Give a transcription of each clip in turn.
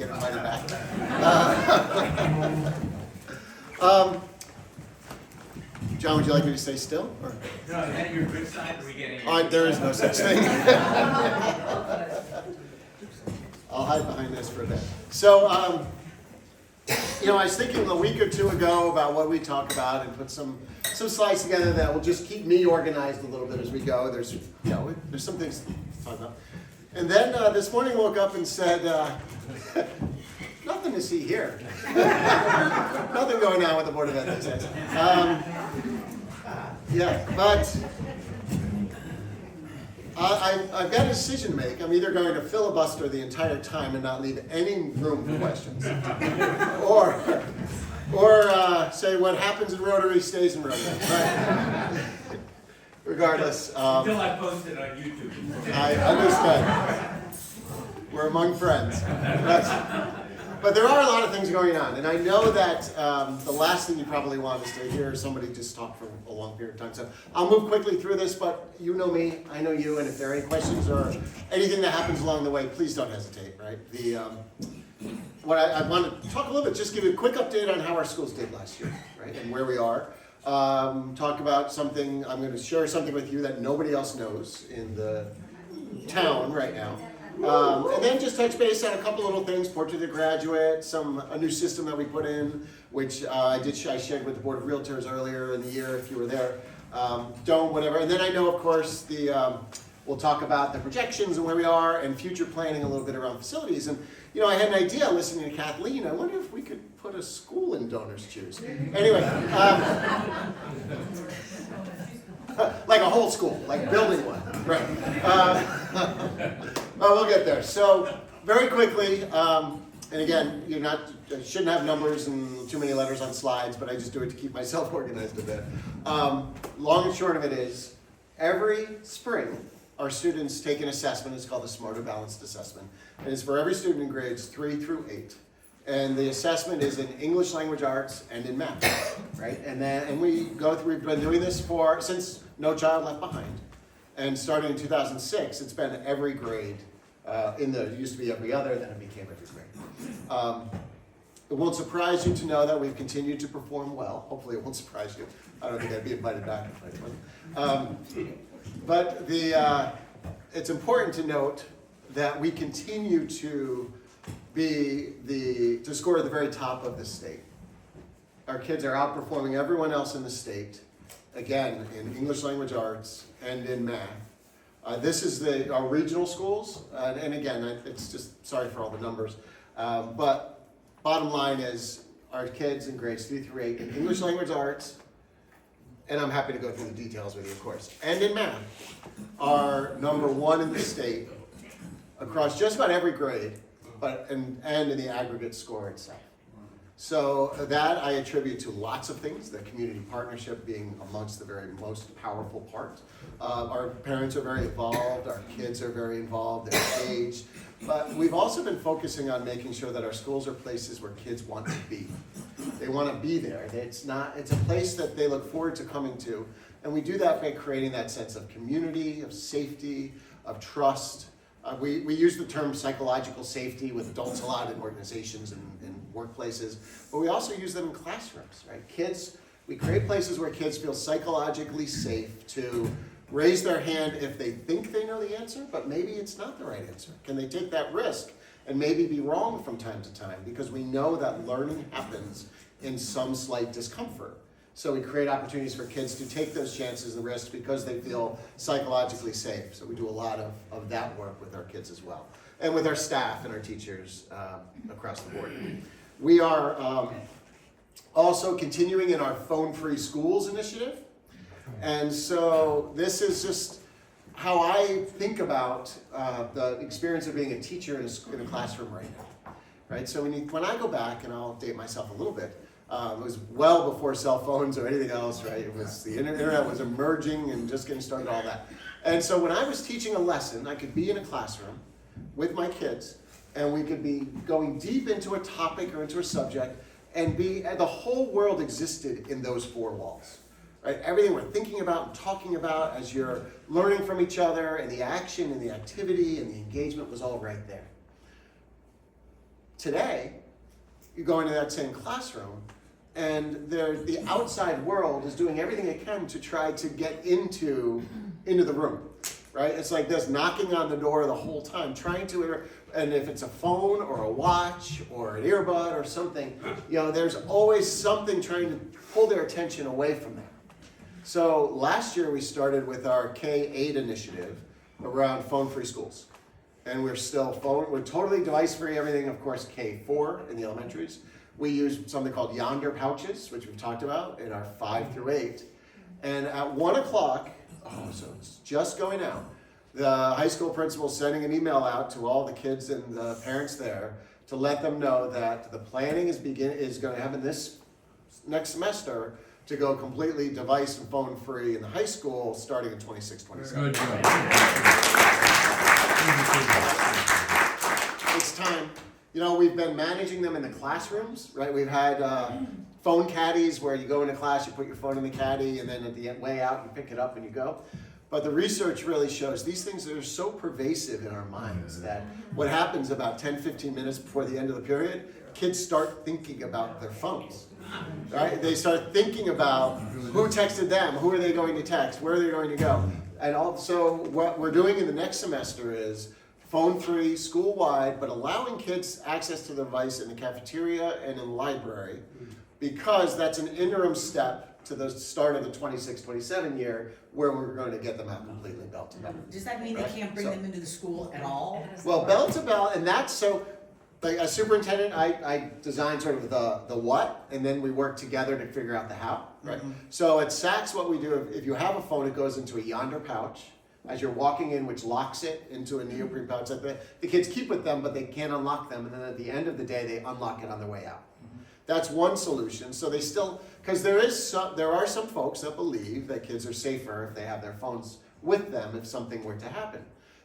Get invited back. John, would you like me to stay still? Or? No, is that your good side, or are we getting? There is no such thing. I'll hide behind this for a bit. So, I was thinking a week or two ago about what we talk about and put some slides together that will just keep me organized a little bit as we go. There's some things to talk about. And then this morning woke up and said, nothing to see here. Nothing going on with the Board of Ethics. But I've got a decision to make. I'm either going to filibuster the entire time and not leave any room for questions, or say what happens in Rotary stays in Rotary. Right? Regardless. Until I post it on YouTube. I understand. We're among friends. But there are a lot of things going on, and I know that the last thing you probably want is to hear somebody just talk for a long period of time. So I'll move quickly through this, but you know me, I know you, and if there are any questions or anything that happens along the way, please don't hesitate, right? What I want to talk a little bit, just give you a quick update on how our schools did last year, right, and where we are. Talk about something, I'm going to share something with you that nobody else knows in the town right now. And then just touch base on a couple little things, Portrait of the Graduate, a new system that we put in, which I shared with the Board of Realtors earlier in the year if you were there. Whatever. And then I know, of course, we'll talk about the projections and where we are and future planning a little bit around facilities. And, I had an idea listening to Kathleen. I wonder if we could put a school in Donors Choose. Anyway. Like a whole school, like building one, right? Well, we'll get there. So, very quickly, and again, shouldn't have numbers and too many letters on slides, but I just do it to keep myself organized a bit. Long and short of it is, every spring, our students take an assessment. It's called the Smarter Balanced Assessment. And it's for every student in grades 3 through 8. And the assessment is in English language arts and in math, right? And we go through, we've been doing this since No Child Left Behind. And starting in 2006, it's been every grade. It used to be every other, then it became every grade. It won't surprise you to know that we've continued to perform well. Hopefully it won't surprise you. I don't think I'd be invited back if I would. But it's important to note that we continue to score at the very top of the state. Our kids are outperforming everyone else in the state, again, in English language arts and in math. This is our regional schools, and again, it's just, sorry for all the numbers, but bottom line is our kids in grades 3 through 8 in English language arts, and I'm happy to go through the details with you, of course, and in math, are number 1 in the state across just about every grade, and in the aggregate score itself. So that I attribute to lots of things, the community partnership being amongst the very most powerful part. Our parents are very involved, our kids are very involved, they're engaged, but we've also been focusing on making sure that our schools are places where kids want to be. They want to be there. It's a place that they look forward to coming to, and we do that by creating that sense of community, of safety, of trust. We use the term psychological safety with adults a lot in organizations and workplaces, but we also use them in classrooms, right? We create places where kids feel psychologically safe to raise their hand if they think they know the answer, but maybe it's not the right answer. Can they take that risk and maybe be wrong from time to time? Because we know that learning happens in some slight discomfort. So we create opportunities for kids to take those chances and risks because they feel psychologically safe. So we do a lot of that work with our kids as well. And with our staff and our teachers across the board. We are also continuing in our phone-free schools initiative. And so this is just how I think about the experience of being a teacher in a classroom right now. Right? So when I go back, and I'll date myself a little bit, it was well before cell phones or anything else, right? It was the internet was emerging and just getting started, all that. And so when I was teaching a lesson, I could be in a classroom with my kids, and we could be going deep into a topic or into a subject, and the whole world existed in those 4 walls. Right? Everything we're thinking about and talking about as you're learning from each other, and the action and the activity and the engagement was all right there. Today, you go into that same classroom, and the outside world is doing everything it can to try to get into the room, right? It's like this, knocking on the door the whole time, trying to, and if it's a phone or a watch or an earbud or something, there's always something trying to pull their attention away from that. So last year we started with our K-8 initiative around phone-free schools. And we're totally device-free, everything, of course, K-4 in the elementaries. We use something called Yonder pouches, which we've talked about in our 5 through 8. And at 1 o'clock, so it's just going out, the high school principal is sending an email out to all the kids and the parents there to let them know that the planning is going to happen this next semester to go completely device and phone free in the high school starting in 26-27. Good job. It's time. We've been managing them in the classrooms, right? We've had phone caddies where you go into class, you put your phone in the caddy, and then at the way out, you pick it up and you go. But the research really shows these things are so pervasive in our minds that what happens about 10, 15 minutes before the end of the period, kids start thinking about their phones, right? They start thinking about who texted them, who are they going to text, where are they going to go. And also what we're doing in the next semester is phone-free, school-wide, but allowing kids access to the device in the cafeteria and in the library, because that's an interim step to the start of the 26-27 year where we're going to get them out completely bell to bell. Does that mean they can't bring them into the school at all? Well, bell to bell, and that's so, like as superintendent, I design sort of the what, and then we work together to figure out the how, right? Mm-hmm. So at SACS, what we do, if you have a phone, it goes into a Yonder pouch as you're walking in, which locks it into a neoprene pouch that the kids keep with them, but they can't unlock them, and then at the end of the day, they unlock it on their way out. That's one solution. So they still, because there are some folks that believe that kids are safer if they have their phones with them if something were to happen.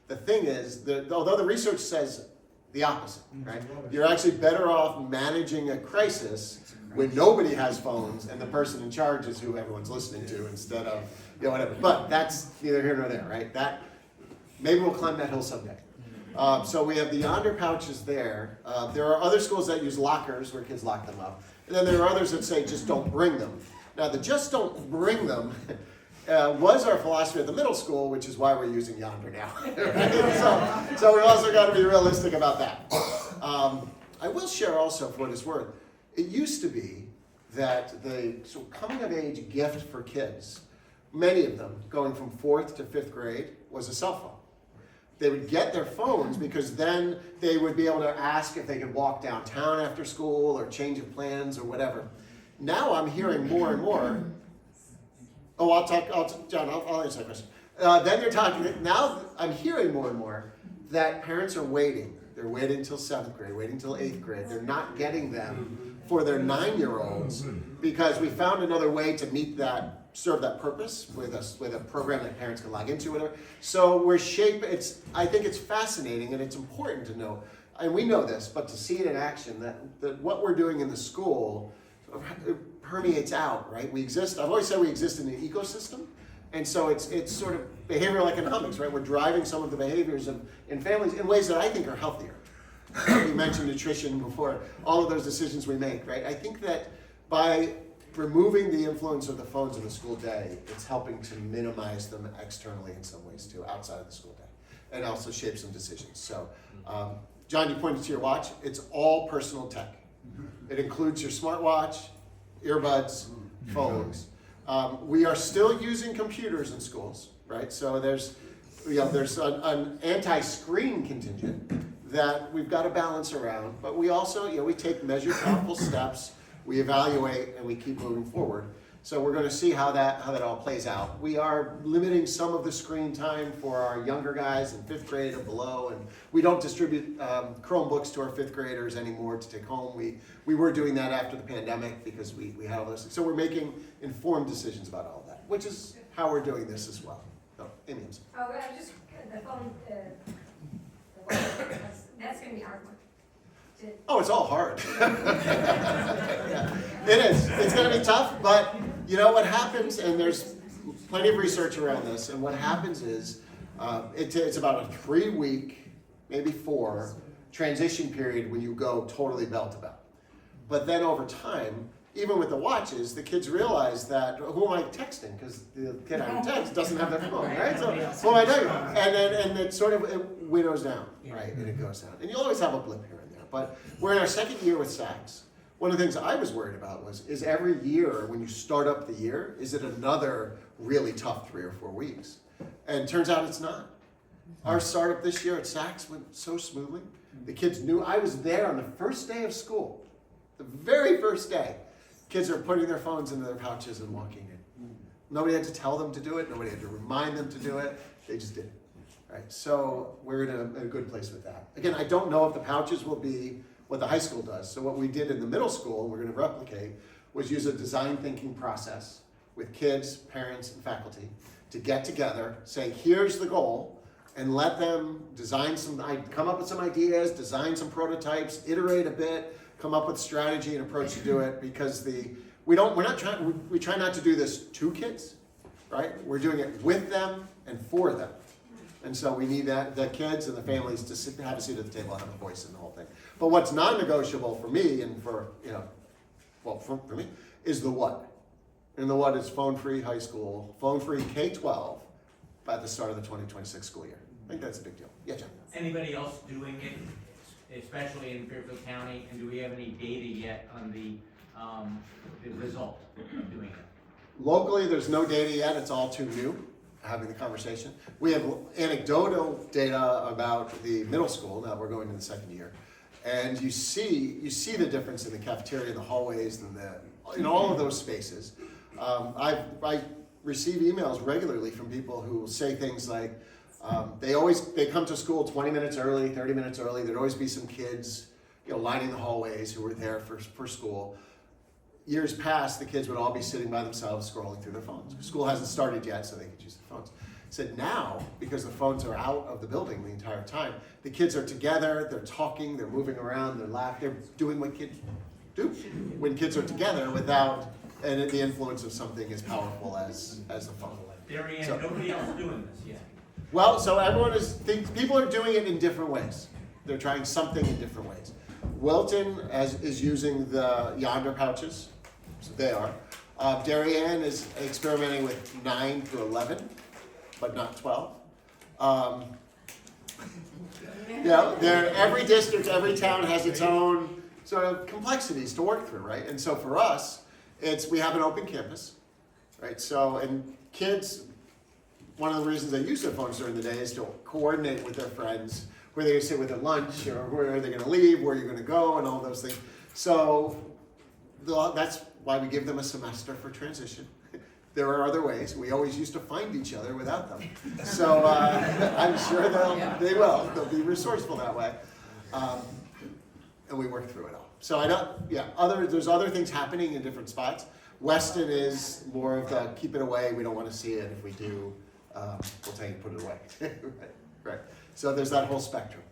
The thing is, although the research says the opposite, right? You're actually better off managing a crisis when nobody has phones and the person in charge is who everyone's listening to instead of, whatever. But that's neither here nor there, right? Maybe we'll climb that hill someday. So we have the Yonder pouches there. There are other schools that use lockers where kids lock them up. And then there are others that say just don't bring them. Now the just don't bring them was our philosophy at the middle school, which is why we're using Yonder now. Right? So we've also got to be realistic about that. I will share also, for what it's worth, it used to be that the coming of age gift for kids, many of them going from 4th to 5th grade, was a cell phone. They would get their phones because then they would be able to ask if they could walk downtown after school or change of plans or whatever. Now I'm hearing more and more. Oh, John, I'll answer that question. Then they're talking, now I'm hearing more and more that parents are waiting. They're waiting until 7th grade, waiting until 8th grade. They're not getting them for their 9-year-olds because we found another way to serve that purpose with a program that parents can log into, whatever. So I think it's fascinating and it's important to know, and we know this, but to see it in action, that what we're doing in the school permeates out, right? I've always said we exist in an ecosystem, and so it's sort of behavioral economics, right? We're driving some of the behaviors in families in ways that I think are healthier. We mentioned nutrition before, all of those decisions we make, right? I think that by removing the influence of the phones in the school day, it's helping to minimize them externally in some ways too, outside of the school day, and also shape some decisions. So, John, you pointed to your watch. It's all personal tech. It includes your smartwatch, earbuds, phones. We are still using computers in schools, right? So there's an anti-screen contingent that we've got to balance around, but we also, we take measured, thoughtful steps. We evaluate and we keep moving forward. So we're going to see how that all plays out. We are limiting some of the screen time for our younger guys in 5th grade or below, and we don't distribute Chromebooks to our 5th graders anymore to take home. We were doing that after the pandemic because we had all those. So we're making informed decisions about all of that, which is how we're doing this as well. So, Amy, I'm sorry. Oh, I just, the phone, that's going to be hard one. Oh, it's all hard. Yeah, it is. It's going to be tough, but you know what happens, and there's plenty of research around this, and what happens is it's about a 3-week, maybe 4, transition period when you go totally bell to bell. But then over time, even with the watches, the kids realize that, who am I texting? Because the kid I text doesn't have their phone, right? So who am I texting? And it sort of, it winnows down, right? And it goes down. And you'll always have a blip here and there. But we're in our second year with SACS. One of the things I was worried about is every year when you start up the year, is it another really tough 3 or 4 weeks? And it turns out it's not. Our startup this year at SACS went so smoothly. The kids knew. I was there on the first day of school, the very first day. Kids are putting their phones into their pouches and walking in. Nobody had to tell them to do it. Nobody had to remind them to do it. They just did it. Right? So we're in a good place with that. Again, I don't know if the pouches will be what the high school does. So what we did in the middle school, and we're going to replicate, was use a design thinking process with kids, parents, and faculty to get together, say, here's the goal, and let them design come up with some ideas, design some prototypes, iterate a bit, come up with strategy and approach to do it, because we try not to do this to kids, right? We're doing it with them and for them. And so we need the kids and the families to have a seat at the table, have a voice in the whole thing. But what's non-negotiable for me and for me is the what. And the what is phone-free high school, phone-free K-12 by the start of the 2026 school year. I think that's a big deal. Yeah, John. Anybody else doing it, especially in Fairfield County, and do we have any data yet on the result of doing it? Locally, there's no data yet. It's all too new, having the conversation. We have anecdotal data about the middle school. Now we're going to the second year. And you see the difference in the cafeteria, the hallways, and in all of those spaces. I receive emails regularly from people who will say things like, they come to school 20 minutes early, 30 minutes early. There'd always be some kids, lining the hallways who were there for school. Years past, the kids would all be sitting by themselves scrolling through their phones. School hasn't started yet, so they could use their phones. Said now, because the phones are out of the building the entire time, the kids are together, they're talking, they're moving around, they're laughing, they're doing what kids do when kids are together without the influence of something as powerful as the phone. Darien, nobody else doing this yet. Well, so people are doing it in different ways. They're trying something in different ways. Wilton is using the Yonder pouches, so they are. Darien is experimenting with 9 through 11, but not 12. Every district, every town has its own sort of complexities to work through, right? And so for us, we have an open campus, right? So, and kids, one of the reasons they use their phones during the day is to coordinate with their friends, where they're going to sit with at lunch, or where are they going to leave, where you're going to go, and all those things. So that's why we give them a semester for transition. There are other ways. We always used to find each other without them. So I'm sure they will. They'll be resourceful that way. And we work through it all. So there's other things happening in different spots. Weston is more of the keep it away. We don't want to see it. If we do, we'll tell you to put it away. Right. So there's that whole spectrum.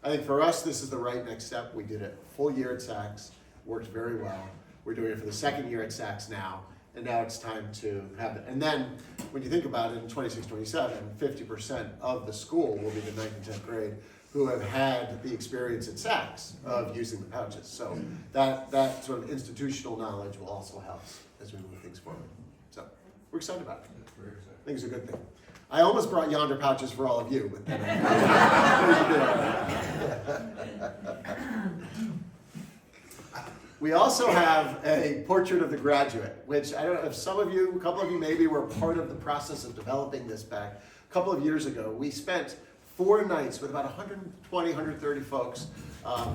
I think for us, this is the right next step. We did it full year at SACS, worked very well. We're doing it for the second year at SACS now, and now it's time to have it. And then when you think about it, in 26-27, 50% of the school will be the 9th and 10th grade who have had the experience at SACS of using the pouches. So that sort of institutional knowledge will also help as we move things forward. So we're excited about it. I think it's a good thing. I almost brought Yonder pouches for all of you, but then we also have a portrait of the graduate, which I don't know if a couple of you maybe were part of the process of developing this back a couple of years ago. We spent 4 nights with about 120, 130 folks,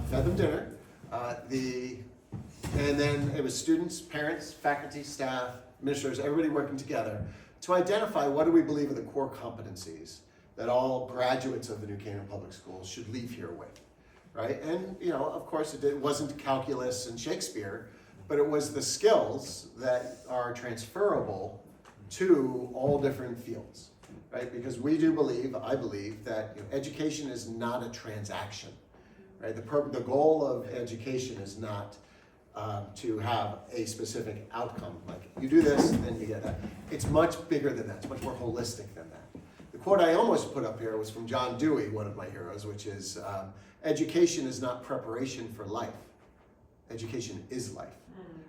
fed them dinner, and then it was students, parents, faculty, staff, administrators, everybody working together to identify what do we believe are the core competencies that all graduates of the new Canaan Public Schools should leave here with, right? And of course, it wasn't calculus and Shakespeare, but it was the skills that are transferable to all different fields, right? Because I believe that education is not a transaction, right? The goal of education is not to have a specific outcome, like you do this, then you get that. It's much bigger than that. It's much more holistic than that. The quote I almost put up here was from John Dewey, one of my heroes, which is, education is not preparation for life. Education is life.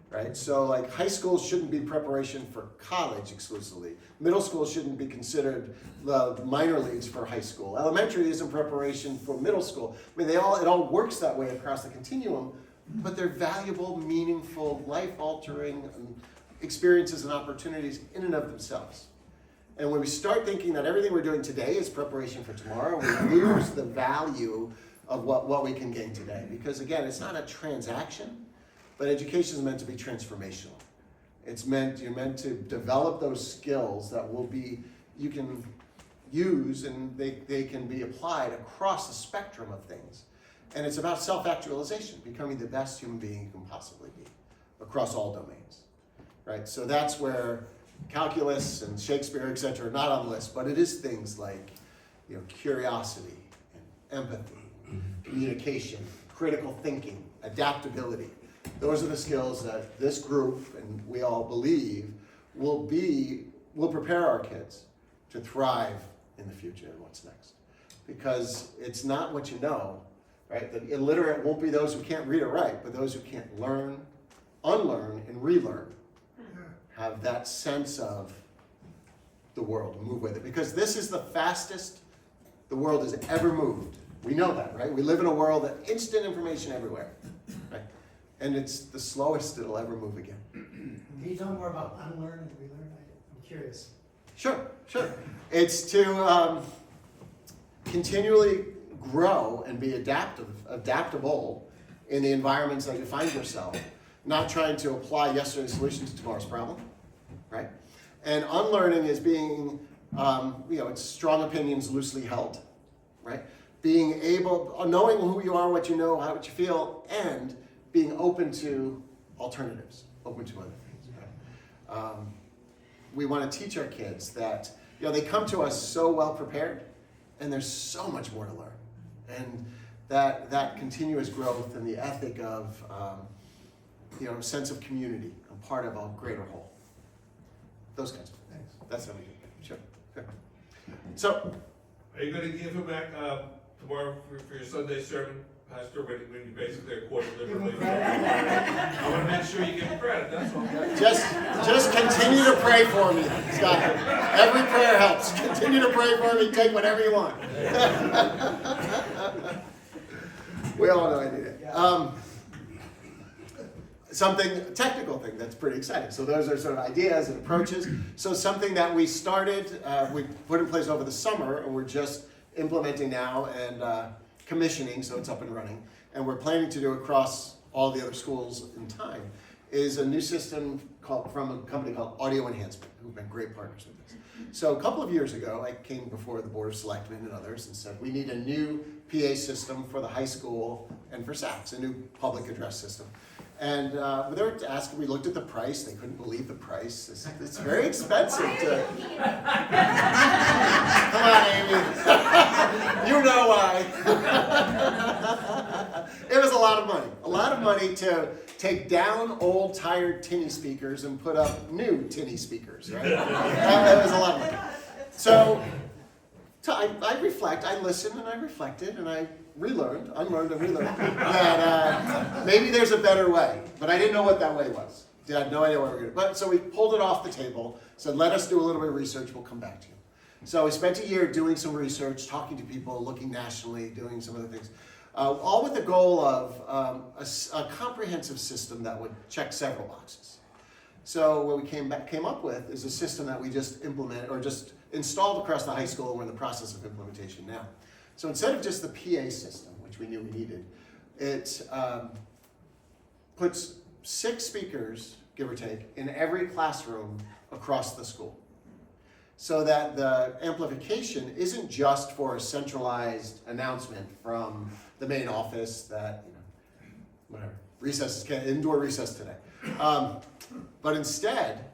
Right? So like high school shouldn't be preparation for college exclusively. Middle school shouldn't be considered the minor leagues for high school. Elementary isn't preparation for middle school. I mean, it all works that way across the continuum, but they're valuable, meaningful, life-altering experiences and opportunities in and of themselves. And when we start thinking that everything we're doing today is preparation for tomorrow, we lose the value of what we can gain today. Because again, it's not a transaction. But education is meant to be transformational. You're meant to develop those skills that you can use and they can be applied across the spectrum of things. And it's about self-actualization, becoming the best human being you can possibly be across all domains, right? So that's where calculus and Shakespeare, et cetera, are not on the list, but it is things like, curiosity and empathy, communication, critical thinking, adaptability. Those are the skills that this group, and we all believe, will prepare our kids to thrive in the future and what's next. Because it's not what you know, right? The illiterate won't be those who can't read or write, but those who can't learn, unlearn, and relearn. Have that sense of the world, move with it. Because this is the fastest the world has ever moved. We know that, right? We live in a world of instant information everywhere, right? And it's the slowest it'll ever move again. Can you tell me more about unlearn and relearn? I'm curious. Sure. It's to continually grow and be adaptable in the environments that you find yourself, not trying to apply yesterday's solution to tomorrow's problem, right? And unlearning is being, it's strong opinions loosely held, right? Being knowing who you are, what you know, what you feel, and being open to alternatives, open to other things. Right? We want to teach our kids that they come to us so well prepared, and there's so much more to learn, and that continuous growth and the ethic of sense of community, a part of a greater whole. Those kinds of things. That's how we do it. Sure. So, are you going to give him back tomorrow for your Sunday sermon? Pastor, when you basically are quoted liberally. I want to make sure you give him credit, that's all. Just continue to pray for me, Scott. Every prayer helps. Continue to pray for me. Take whatever you want. We all know I do that. Technical thing that's pretty exciting. So those are sort of ideas and approaches. So something that we started, we put in place over the summer, and we're just implementing now and commissioning, so it's up and running, and we're planning to do across all the other schools in time, is a new system from a company called Audio Enhancement, who've been great partners with us. So a couple of years ago, I came before the Board of Selectmen and others and said, we need a new PA system for the high school and for SACs, a new public address system. And they were asking, we looked at the price, they couldn't believe the price. It's very expensive to... Come on, Amy. You know why. It was a lot of money to take down old, tired tinny speakers and put up new tinny speakers, right? That was a lot of money. So I reflect, I listened and I reflected and I unlearned and relearned that maybe there's a better way, but I didn't know what that way was. I had no idea what we were going to do. But so we pulled it off the table, said let us do a little bit of research, we'll come back to you. So we spent a year doing some research, talking to people, looking nationally, doing some other things, all with the goal of a comprehensive system that would check several boxes. So what we came up with is a system that we just implemented or just installed across the high school, and we're in the process of implementation now. So instead of just the PA system, which we knew we needed, it puts 6 speakers, give or take, in every classroom across the school. So that the amplification isn't just for a centralized announcement from the main office that, whatever, indoor recess today. But instead,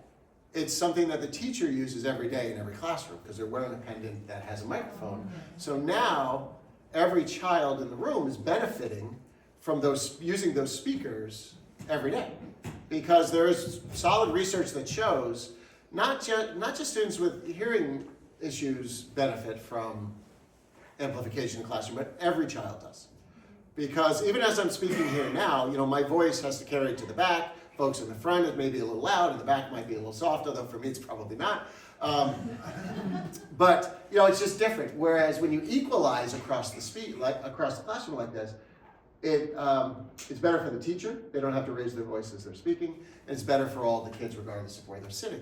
it's something that the teacher uses every day in every classroom because they're wearing a pendant that has a microphone. So now every child in the room is benefiting from using those speakers every day, because there is solid research that shows not just students with hearing issues benefit from amplification in the classroom, but every child does. Because even as I'm speaking here now, my voice has to carry to the back. Folks in the front, it may be a little loud, and the back might be a little soft, although for me it's probably not. But it's just different. Whereas when you equalize across across the classroom like this, it's better for the teacher. They don't have to raise their voice as they're speaking, and it's better for all the kids regardless of where they're sitting.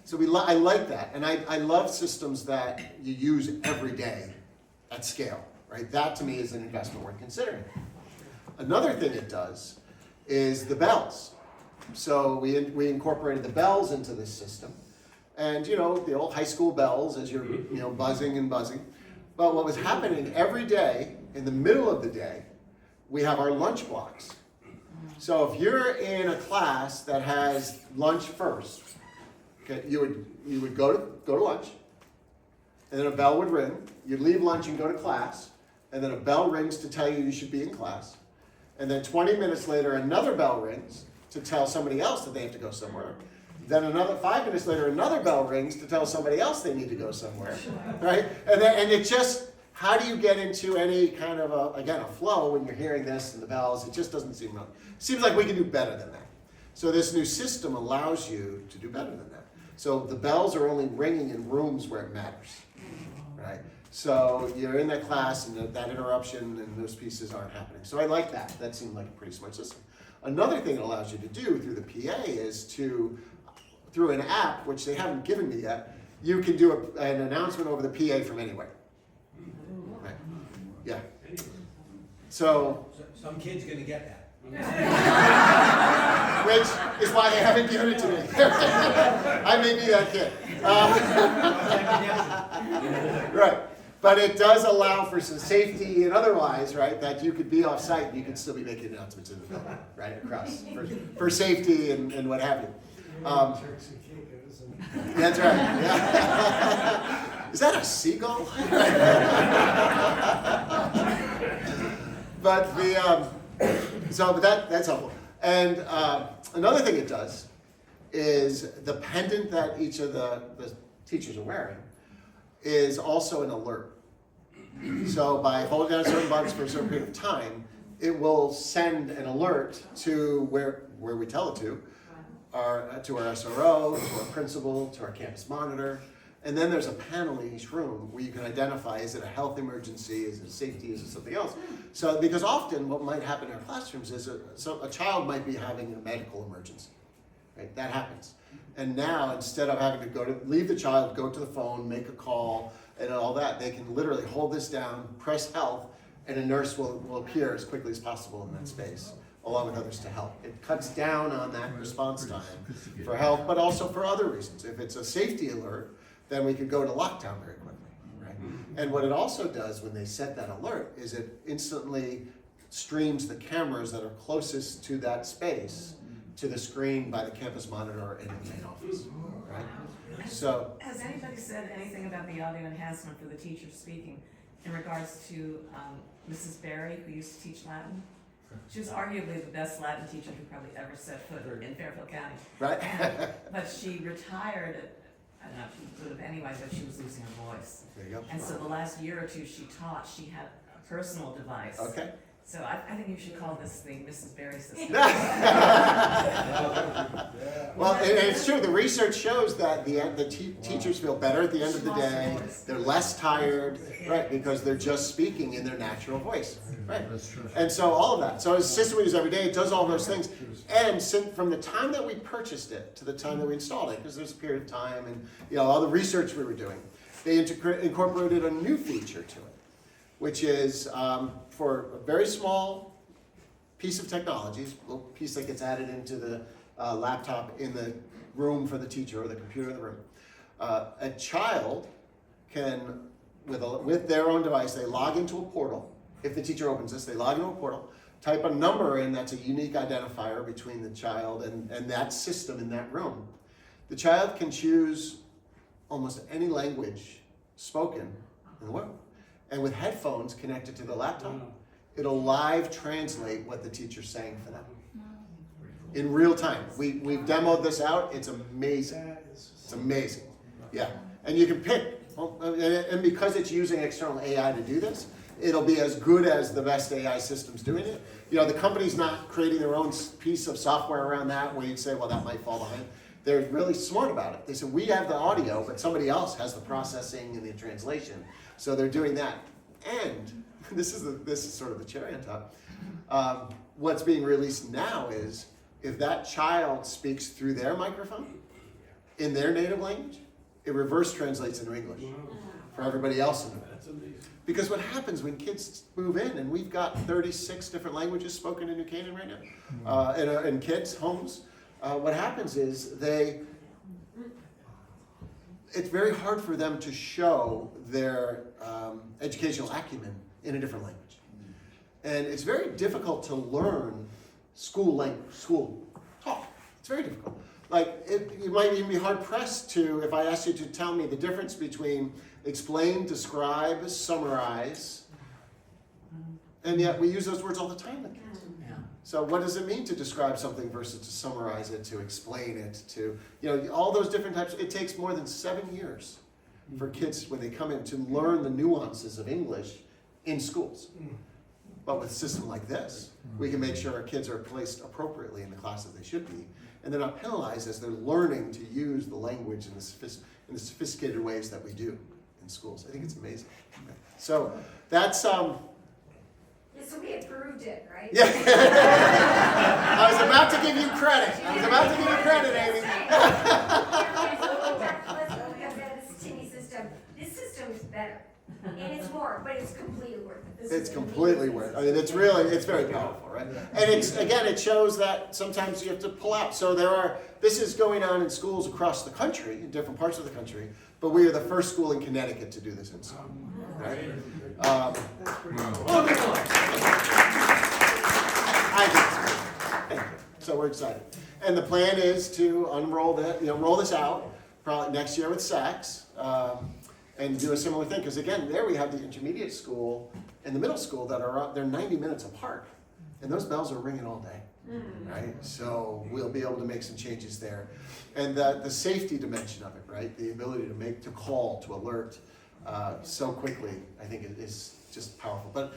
So I like that, and I love systems that you use every day at scale. Right? That to me is an investment worth considering. Another thing it does is the bells. So we incorporated the bells into this system. And the old high school bells as you're buzzing and buzzing. But what was happening every day, in the middle of the day, we have our lunch blocks. So if you're in a class that has lunch first, okay, you would go to lunch, and then a bell would ring. You'd leave lunch and go to class, and then a bell rings to tell you should be in class. And then 20 minutes later, another bell rings to tell somebody else that they have to go somewhere. Then another 5 minutes later, another bell rings to tell somebody else they need to go somewhere, right? And it just, how do you get into any kind of a flow when you're hearing this and the bells? It just doesn't seem right. It seems like we can do better than that. So this new system allows you to do better than that. So the bells are only ringing in rooms where it matters, right? So you're in that class and that interruption and those pieces aren't happening. So I like that. That seemed like a pretty smart system. Another thing it allows you to do through the PA is through an app, which they haven't given me yet, you can do an announcement over the PA from anywhere. Right? Yeah. So Some kid's gonna get that. which is why they haven't given it to me. I may be that kid. Right. But it does allow for some safety and otherwise, right, that you could be off site and you could still be making announcements in the building, right, across, for safety and what have you. Turks and Caicos and. That's right, yeah. Is that a seagull? But that's helpful. And another thing it does is the pendant that each of the teachers are wearing is also an alert. So by holding down certain buttons for a certain period of time, it will send an alert to where we tell it to our SRO, to our principal, to our campus monitor. And then there's a panel in each room where you can identify, is it a health emergency, is it safety, is it something else? So, because often what might happen in our classrooms is a child might be having a medical emergency, right? That happens. And now, instead of having to leave the child, go to the phone, make a call, and all that, they can literally hold this down, press health, and a nurse will appear as quickly as possible in that space, along with others to help. It cuts down on that response time for health, but also for other reasons. If it's a safety alert, then we could go to lockdown very quickly, right? And what it also does when they set that alert is it instantly streams the cameras that are closest to that space to the screen by the campus monitor in the main office, right? So, Has anybody said anything about the audio enhancement for the teacher speaking in regards to Mrs. Berry, who used to teach Latin? She was arguably the best Latin teacher who probably ever set foot in Fairfield County. right? But she retired, I don't know if she would have anyway, but she was losing her voice. There you go. And so the last year or two she taught, she had a personal device. Okay. So I think you should call this the Mrs. Berry system. Well, and it's true. The research shows that the teachers feel better at the end of the day. They're less tired, right? Because they're just speaking in their natural voice, right? And so all of that. So it's a system we use every day. It does all those things. And from the time that we purchased it to the time that we installed it, because there's a period of time and all the research we were doing, they incorporated a new feature to it, which is for a very small piece of technology, a little piece that gets added into the laptop in the room for the teacher or the computer in the room. A child can, with their own device, they log into a portal. If the teacher opens this, they log into a portal, type a number in that's a unique identifier between the child and that system in that room. The child can choose almost any language spoken in the world. And with headphones connected to the laptop, it'll live translate what the teacher's saying for them. In real time. We've demoed this out. It's amazing. It's amazing. Yeah. And you can pick Well, and because it's using external AI to do this, it'll be as good as the best AI systems doing it. You know, the company's not creating their own piece of software around that where you'd say, well, that might fall behind. They're really smart about it. They said, we have the audio, but somebody else has the processing and the translation. So they're doing that. And this is sort of the cherry on top. What's being released now is if that child speaks through their microphone in their native language, it reverse translates into English for everybody else in the room. Because what happens when kids move in, and we've got 36 different languages spoken in New Canaan right now, in kids' homes, what happens is it's very hard for them to show their educational acumen in a different language. And it's very difficult to learn school language, school talk. It's very difficult. Like, you might even be hard pressed to, if I asked you to tell me the difference between explain, describe, summarize, and yet we use those words all the time with kids. Yeah. So what does it mean to describe something versus to summarize it, to explain it, to, you know, all those different types. It takes more than 7 years for kids when they come in to learn the nuances of English in schools. But with a system like this, we can make sure our kids are placed appropriately in the classes they should be, and they're not penalized as they're learning to use the language in the sophisticated ways that we do in schools. I think it's amazing. So that's Yeah, so we approved it, right? yeah. I was about to give you credit. Amy. This tinny system, this system is better, and it's more, but it's completely worth it. This It's is completely amazing. worth it. I mean, it's very powerful, right? And it shows that sometimes you have to pull out. So this is going on in schools across the country, in different parts of the country, but we are the first school in Connecticut to do this in school, right? Thank you. So we're excited. And the plan is to roll this out probably next year with SACS, and do a similar thing. Because again, there we have the intermediate school and the middle school they're 90 minutes apart. And those bells are ringing all day, right? So we'll be able to make some changes there. And the safety dimension of it, right? The ability to call, to alert so quickly, I think it is just powerful. But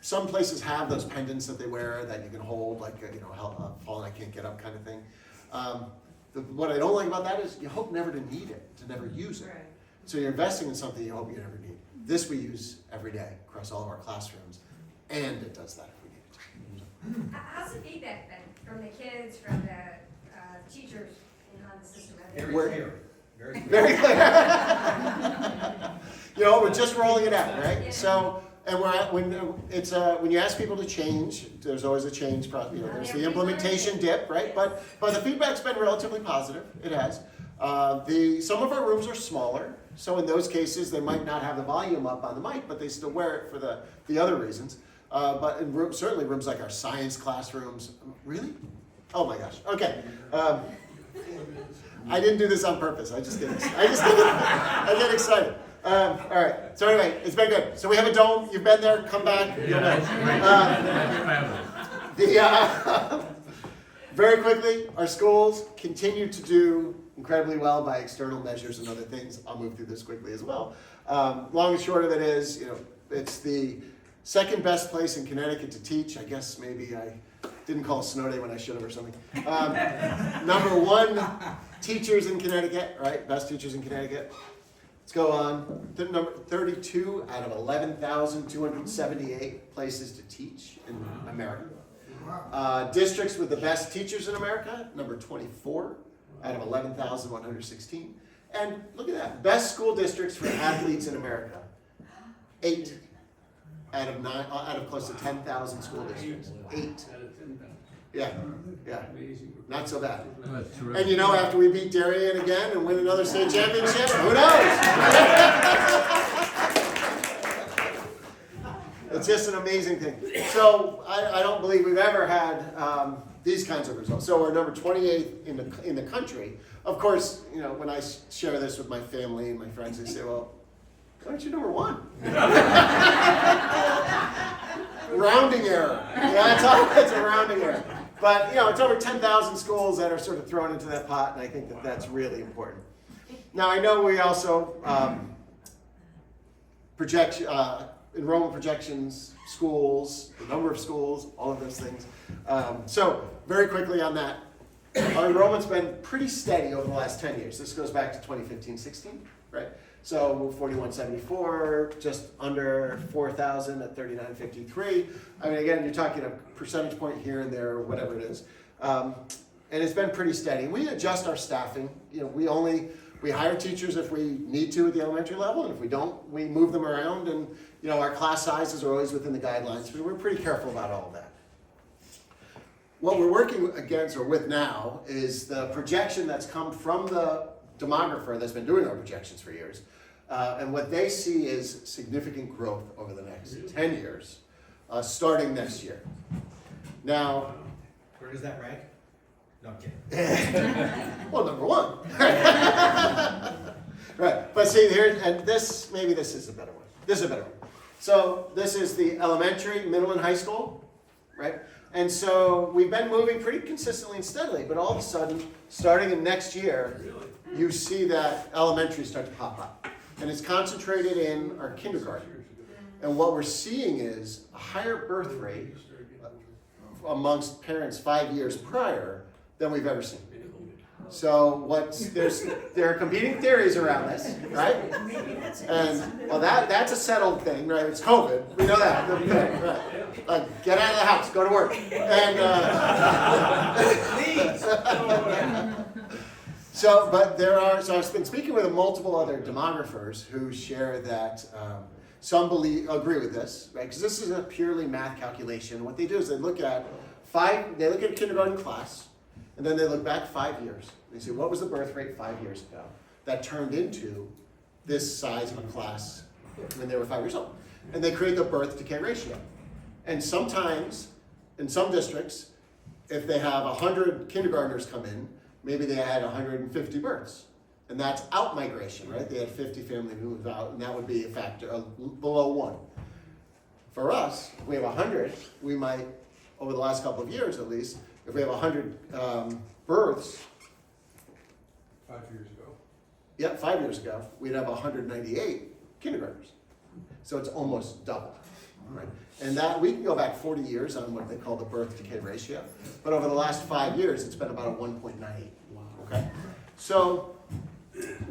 some places have those pendants that they wear that you can hold, like, falling, I can't get up kind of thing. What I don't like about that is you hope never to need it, to never use it. Right. So you're investing in something you hope you never need. This we use every day across all of our classrooms, and it does that if we need it. How's the feedback been from the kids, from the teachers on the system? Very We're- clear. Very clear. Very clear. We're just rolling it out, right? Yeah. So, and when you ask people to change, there's always a change process. There's the implementation dip, right? But the feedback's been relatively positive. It has. Some of our rooms are smaller, so in those cases they might not have the volume up on the mic, but they still wear it for the other reasons. But in certainly rooms like our science classrooms, really? Oh my gosh. Okay. I didn't do this on purpose. I get excited. All right. So anyway, it's been good. So we have a dome. You've been there. Come back. You'll know. Very quickly, our schools continue to do incredibly well by external measures and other things. I'll move through this quickly as well. Long and short of it is, it's the second best place in Connecticut to teach. I guess maybe I didn't call a snow day when I should have or something. Number one, teachers in Connecticut, right? Best teachers in Connecticut. Let's go on. Number 32 out of 11,278 places to teach in America. Districts with the best teachers in America, number 24 out of 11,116. And look at that, best school districts for athletes in America, 8 out of close to 10,000 school districts. 8. Yeah. Not so bad. And after we beat Darien again and win another state championship, who knows? It's just an amazing thing. So I don't believe we've ever had these kinds of results. So we're number 28 in the country. Of course, when I share this with my family and my friends, they say, well, why aren't you number 1? Rounding error. It's a rounding error. But, it's over 10,000 schools that are sort of thrown into that pot, and I think that's really important. Now, I know we also enrollment projections, schools, the number of schools, all of those things. So very quickly on that, our enrollment's been pretty steady over the last 10 years. This goes back to 2015-16, right? So 4174, just under 4,000 at 3953. I mean, again, you're talking a percentage point here and there, or whatever it is. And it's been pretty steady. We adjust our staffing. You know, we hire teachers if we need to at the elementary level, and if we don't, we move them around. And you know, our class sizes are always within the guidelines. We're pretty careful about all of that. What we're working against or with now is the projection that's come from the demographer that's been doing our projections for years. And what they see is significant growth over the next 10 years, starting next year. Now, Where does that rank? No, I'm kidding. well, number one. Right, but see here, and maybe this is a better one. This is a better one. So this is the elementary, middle, and high school, right? And so we've been moving pretty consistently and steadily, but all of a sudden, starting in next year, you see that elementary start to pop up. And it's concentrated in our kindergarten. And what we're seeing is a higher birth rate amongst parents 5 years prior than we've ever seen. So there are competing theories around this, right? And well, that's a settled thing, right? It's COVID. We know that. Right. Get out of the house, go to work, and so I've been speaking with multiple other demographers who share that some agree with this, right? Because this is a purely math calculation. What they do is they look at a kindergarten class, and then they look back 5 years. They say, what was the birth rate 5 years ago that turned into this size of a class when they were 5 years old? And they create the birth decay ratio. And sometimes, in some districts, if they have 100 kindergartners come in, maybe they had 150 births. And that's out migration, right? They had 50 families move out, and that would be a factor below 1. For us, if we have 100, we might, over the last couple of years at least, if we have 100 births, 5 years ago. yeah, 5 years ago, we'd have 198 kindergartners. So it's almost double, right? And that, we can go back 40 years on what they call the birth decay ratio. But over the last 5 years, it's been about a 1.98, okay? So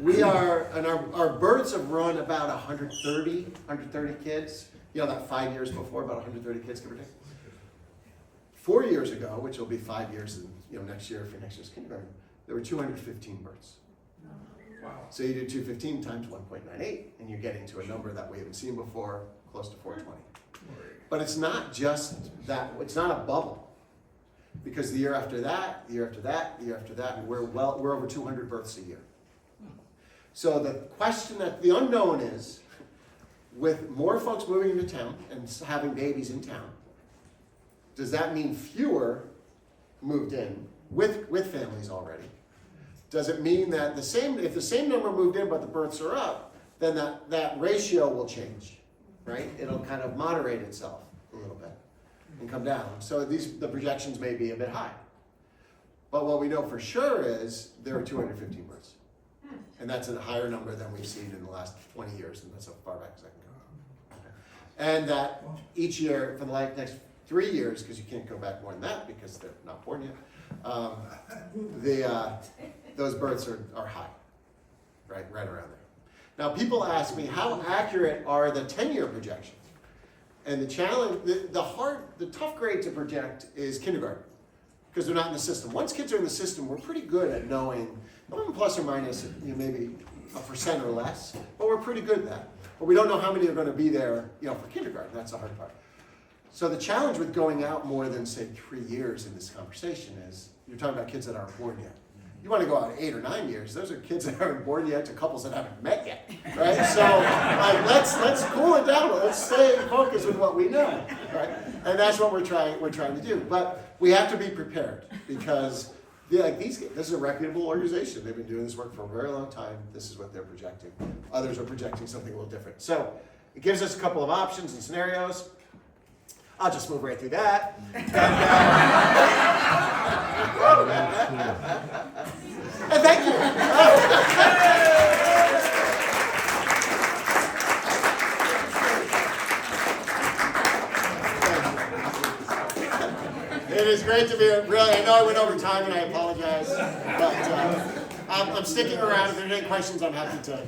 we are, and our births have run about 130 kids. You know, that 5 years before, about 130 kids, give or take. 4 years ago, which will be 5 years, next year for next year's kindergarten, there were 215 births. Wow. So you do 215 times 1.98, and you're getting to a number that we haven't seen before, close to 420. But it's not just that, it's not a bubble. Because the year after that, the year after that, the year after that, we're over 200 births a year. So the unknown is, with more folks moving into town and having babies in town, does that mean fewer moved in with families already? Does it mean that if the same number moved in but the births are up, then that ratio will change, right? It'll kind of moderate itself a little bit and come down. So the projections may be a bit high. But what we know for sure is there are 215 births. And that's a higher number than we've seen in the last 20 years, and that's as far back as I can go. And that each year for the next 3 years, because you can't go back more than that because they're not born yet, those births are high, right around there. Now people ask me, how accurate are the 10-year projections? And the challenge, the tough grade to project is kindergarten, because they're not in the system. Once kids are in the system, we're pretty good at knowing, plus or minus maybe 1% or less, but we're pretty good at that. But we don't know how many are going to be there, for kindergarten. That's the hard part. So the challenge with going out more than, say, 3 years in this conversation is, you're talking about kids that aren't born yet. You want to go out 8 or 9 years, those are kids that aren't born yet to couples that haven't met yet, right? So let's cool it down. Let's stay focused with what we know, right? And that's what we're trying to do. But we have to be prepared, because this is a reputable organization. They've been doing this work for a very long time. This is what they're projecting. Others are projecting something a little different. So it gives us a couple of options and scenarios. I'll just move right through that. And thank you. great to be here. Really, I know I went over time and I apologize. But I'm sticking around. If there's any questions, I'm happy to.